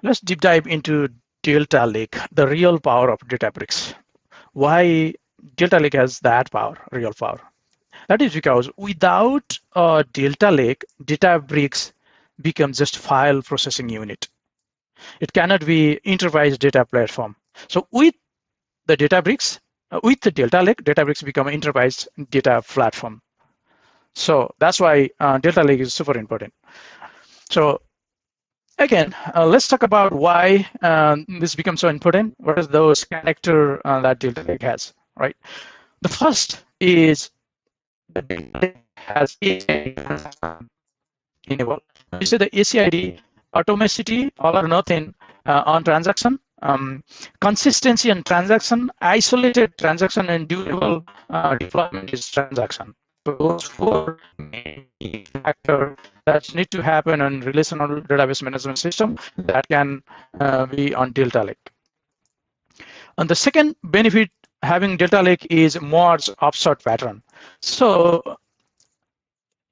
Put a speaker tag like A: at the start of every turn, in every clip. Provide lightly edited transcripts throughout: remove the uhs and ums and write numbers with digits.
A: Let's deep dive into Delta Lake, the real power of Databricks. Why Delta Lake has that power, real power? That is because without a Delta Lake, Databricks becomes just file processing unit. It cannot be enterprise data platform. So with the Databricks, with the Delta Lake, Databricks become an enterprise data platform. So that's why Delta Lake is super important. So again, let's talk about why this becomes so important. What is those character that Delta Lake has, right? The first is the Delta Lake has ACID enabled. You see the ACID atomicity, all or nothing on transaction, consistency on transaction, isolated transaction, and durable deployment is transaction. So those four main factors that need to happen on relational database management system that can be on Delta Lake. And the second benefit having Delta Lake is merge offsort pattern. So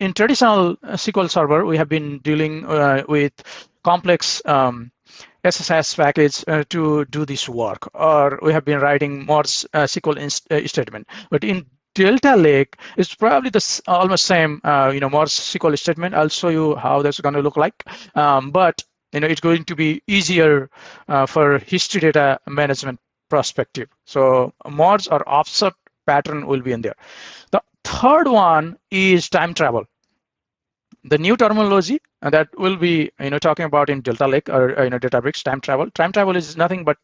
A: in traditional SQL Server, we have been dealing with complex SSIS package to do this work, or we have been writing merge SQL statement. But in Delta Lake, it's probably the almost same, merge SQL statement. I'll show you how that's going to look like. But it's going to be easier for history data management perspective. So merge or offset pattern will be in there. The third one is time travel. The new terminology that we'll be talking about in Delta Lake or Databricks time travel. Time travel is nothing but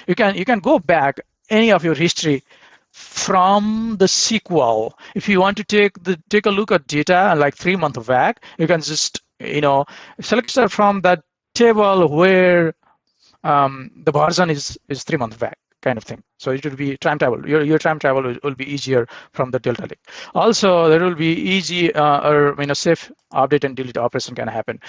A: you can go back any of your history from the SQL. If you want to take a look at data like 3 months back, you can just select from that table where the version is 3 months back, kind of thing. So it will be time travel. Your time travel will be easier from the Delta Lake. Also, there will be easy or safe update and delete operation can happen.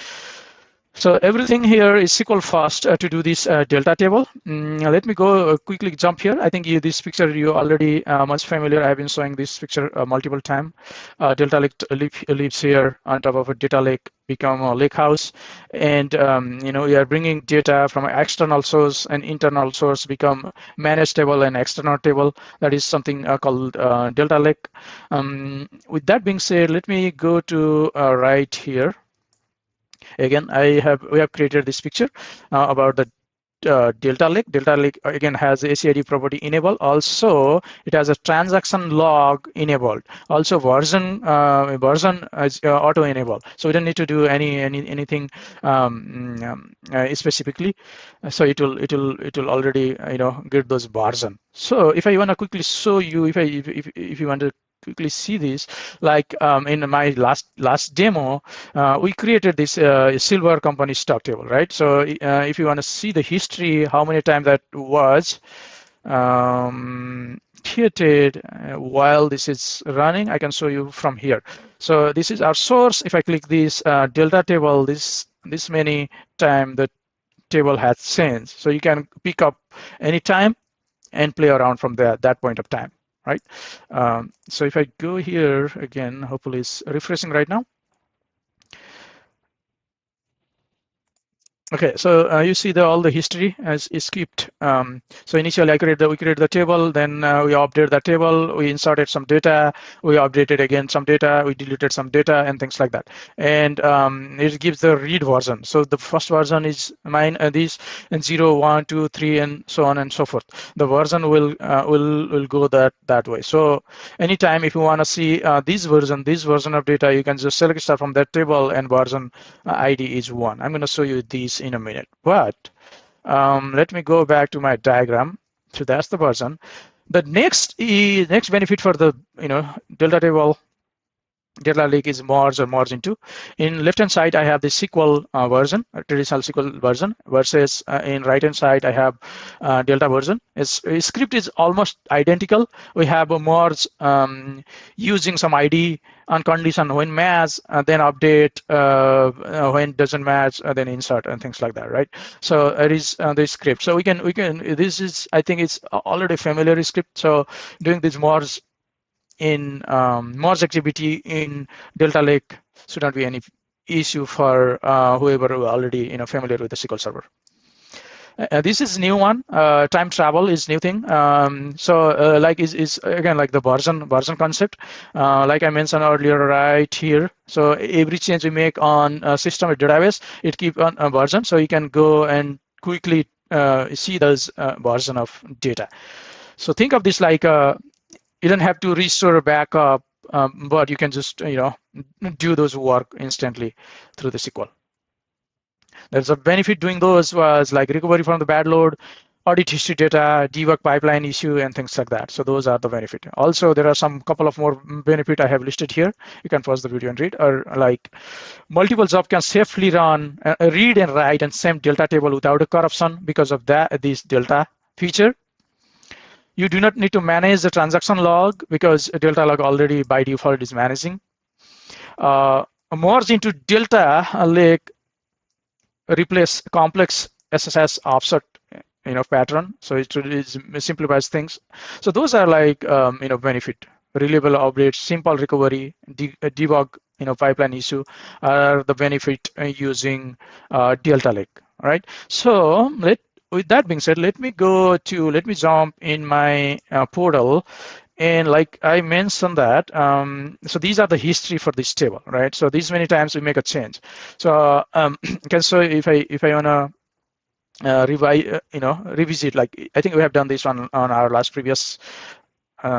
A: So everything here is SQL fast to do this Delta table. Let me go quickly jump here. I think this picture you already much familiar. I've been showing this picture multiple times. Delta Lake lives here on top of a data lake, become a lake house, and we are bringing data from an external source and internal source become managed table and external table. That is something called Delta Lake. With that being said, let me go to right here. Again, we have created this picture about the Delta Lake. Delta Lake again has ACID property enabled. Also, it has a transaction log enabled. Also, version is auto enabled. So we don't need to do anything specifically. So it will already get those version. So if I want to quickly show you, if you want to quickly see this, like in my last demo, we created this silver company stock table, right? So if you want to see the history, how many times that was created while this is running, I can show you from here. So this is our source. If I click this Delta table, this many time the table has changed. So you can pick up any time and play around from that point of time, right? So if I go here again, hopefully it's refreshing right now. Okay, so you see all the history as is skipped. So initially we created the table, then we updated the table, we inserted some data, we updated again some data, we deleted some data and things like that. And it gives the read version. So the first version is mine, this, and 0, 1, 2, 3, and so on and so forth. The version will go that way. So anytime if you want to see this version of data, you can just select stuff from that table and version ID is 1. I'm going to show you these in a minute, but let me go back to my diagram. So that's the version. The next benefit for the Delta table, Delta Lake is merge or merge into. In left hand side, I have the SQL version, traditional SQL version, versus in right hand side, I have Delta version. Script is almost identical. We have a merge using some ID on condition when match, then update, when doesn't match, then insert and things like that, right? So it is the script. So we can this is, I think it's already familiar script. So doing this merge in merge activity in Delta Lake should not be any issue for whoever already familiar with the SQL Server. This is new one. TimeTravel is new thing. Like is again like the version concept. Like I mentioned earlier, right here. So every change we make on a system or database, it keep on a version. So you can go and quickly see those version of data. So think of this like you don't have to restore a backup, but you can just do those work instantly through the SQL. There's a benefit doing those was like recovery from the bad load, audit history data, debug pipeline issue, and things like that. So those are the benefit. Also, there are some couple of more benefit I have listed here. You can pause the video and read. Or like multiple jobs can safely run, read and write, and same delta table without a corruption because of that this delta feature. You do not need to manage the transaction log because delta log already by default is managing. Merge into delta lake, replace complex SSIS offset pattern, so it simplifies things. So those are like benefit, reliable updates, simple recovery, debug pipeline issue are the benefit using Delta Lake. All right, so with that being said, let me jump in my portal. And like I mentioned that, so these are the history for this table, right? So these many times we make a change. So so if I wanna revisit, like I think we have done this on our last previous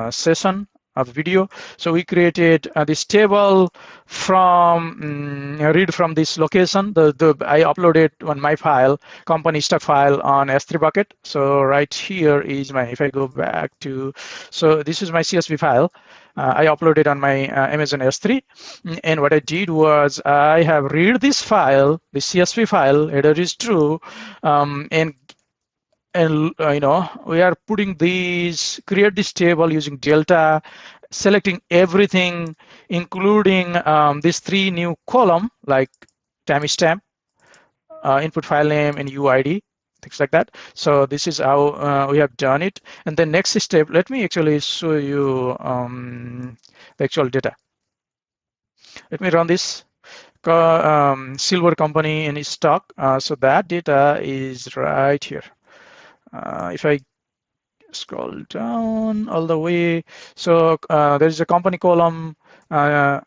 A: session of video. So we created this table from read from this location. I uploaded on my file, company stock file on S3 bucket. So right here is my, if I go back to, so this is my CSV file. I uploaded on my Amazon S3, and what I did was I have read this file, the CSV file, header is true, and we are putting these, create this table using delta, selecting everything, including these three new column like timestamp, input file name, and UID, things like that. So this is how we have done it. And the next step, let me actually show you the actual data. Let me run this. Silver company in stock. So that data is right here. If I scroll down all the way, so there is a company column, and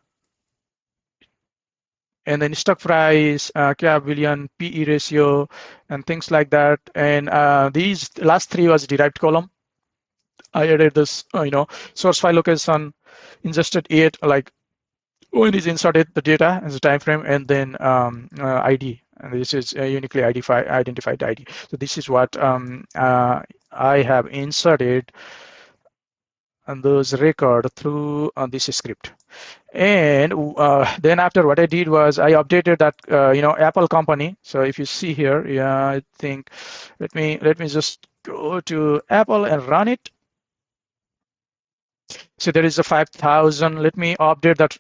A: then stock price, cap billion, PE ratio, and things like that. And these last three was derived column. I added this, source file location, ingested it, like when is inserted the data as a time frame, and then ID. And this is uniquely identified ID. So this is what I have inserted and those record through this script. And then after, what I did was I updated that Apple company. So if you see here, yeah, I think let me just go to Apple and run it. So there is a 5,000. Let me update that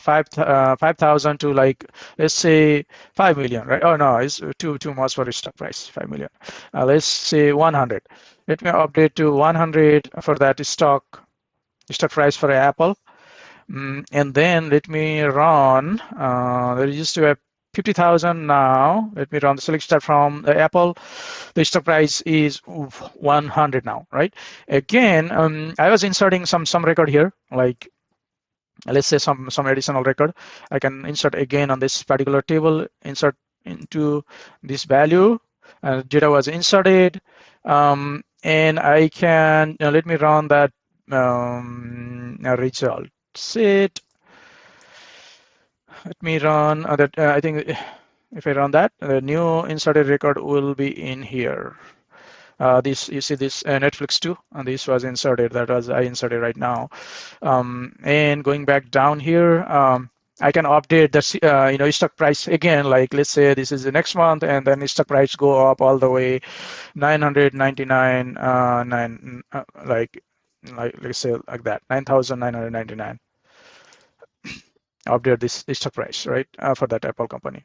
A: 5,000 to, like, let's say 5 million, right? Oh no, it's too much for stock price. 5 million. Let's say 100. Let me update to 100 for that stock price for Apple. And then let me run. There used to have 50,000 now. Let me run the select start from Apple. The stock price is 100 now, right? Again, I was inserting some record here, like let's say some additional record. I can insert again on this particular table, insert into this value. Data was inserted, and I can let me run that result set. Let me run that. I think if I run that, the new inserted record will be in here. This, you see this Netflix 2, and this was inserted. That was I inserted right now. And going back down here, I can update the stock price again. Like let's say this is the next month, and then the stock price go up all the way 999, like let's say like that, 9,999. Update this stock price, right, for that Apple company.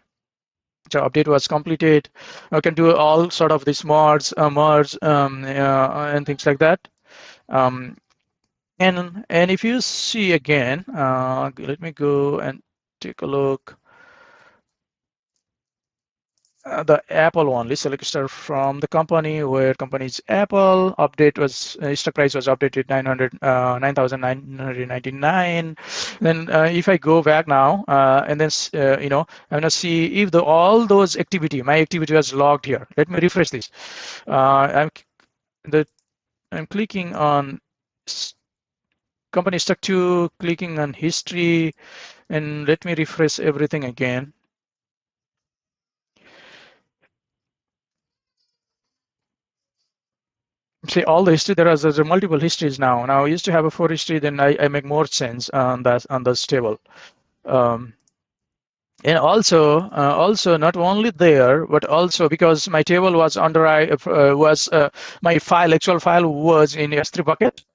A: So update was completed. I can do all sort of this merge, and things like that. And if you see again, let me go and take a look. the Apple only. Select star from the company where company is Apple. Update was stock price was updated 9,999. Then if I go back now and then I'm gonna see if all those my activity was logged here. Let me refresh this. The I'm clicking on company stock 2, clicking on history, and let me refresh everything again. See all the history. There's multiple histories now. Now I used to have a 4 history, then I make more sense on this table. Um, and also not only there, but also because my table was my actual file was in S3 bucket.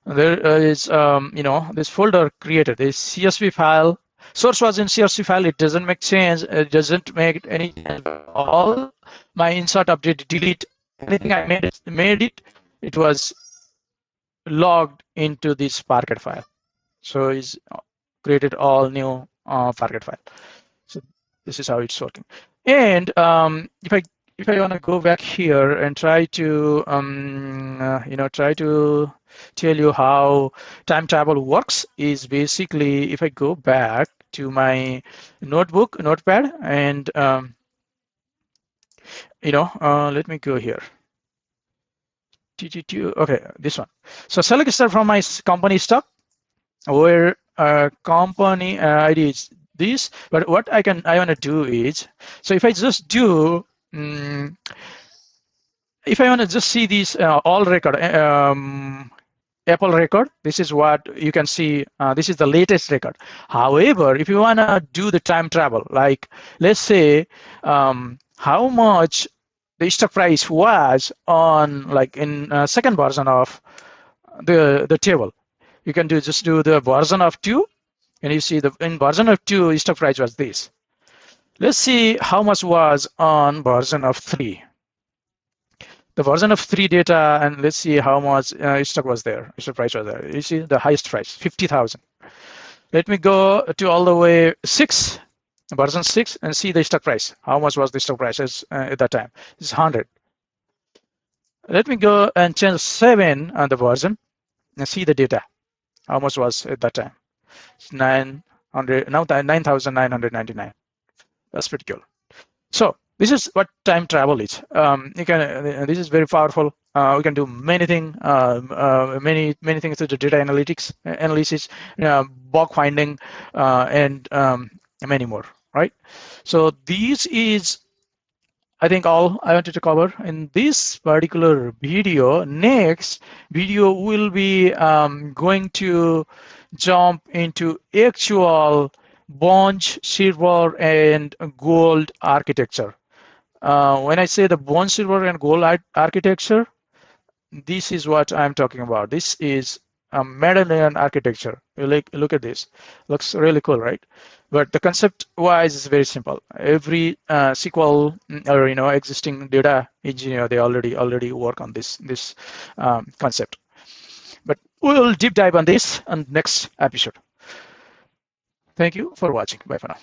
A: There is this folder created, this CSV file. Source was in CSV file. It doesn't make sense. It doesn't make any sense. All my insert, update, delete, anything I made it. It was logged into this Parquet file. So it's created all new Parquet file. So this is how it's working. And if I want to go back here and try to try to tell you how TimeTravel works, is basically if I go back to my notepad, and let me go here. Okay, this one. So select start from my company stock, where company ID is this. But what I want to do is, so if I just do, if I want to just see these all record, Apple record, this is what you can see. This is the latest record. However, if you want to do the time travel, like let's say how much the stock price was on, like in second version of the table, you can just do the version of 2, and you see in version of 2 stock price was this. Let's see how much was on version of 3. The version of 3 data, and let's see how much stock was there, stock price was there. You see the highest price, 50,000. Let me go to all the way 6, version 6, and see the stock price. How much was the stock price at that time? It's 100. Let me go and change 7 on the version and see the data. How much was at that time? It's 900, now 9,999. That's pretty cool. So this is what time travel is. This is very powerful. We can do many things, many things to the data analysis, bug finding, and many more. Right. So this is, I think, all I wanted to cover in this particular video. Next video will be going to jump into actual bronze, silver, and gold architecture. When I say the bronze, silver, and gold architecture, this is what I'm talking about. This is a medallion architecture. You look at this. Looks really cool, right? But the concept wise is very simple. Every SQL or existing data engineer, they already work on this concept. But we'll deep dive on this on next episode. Thank you for watching. Bye for now.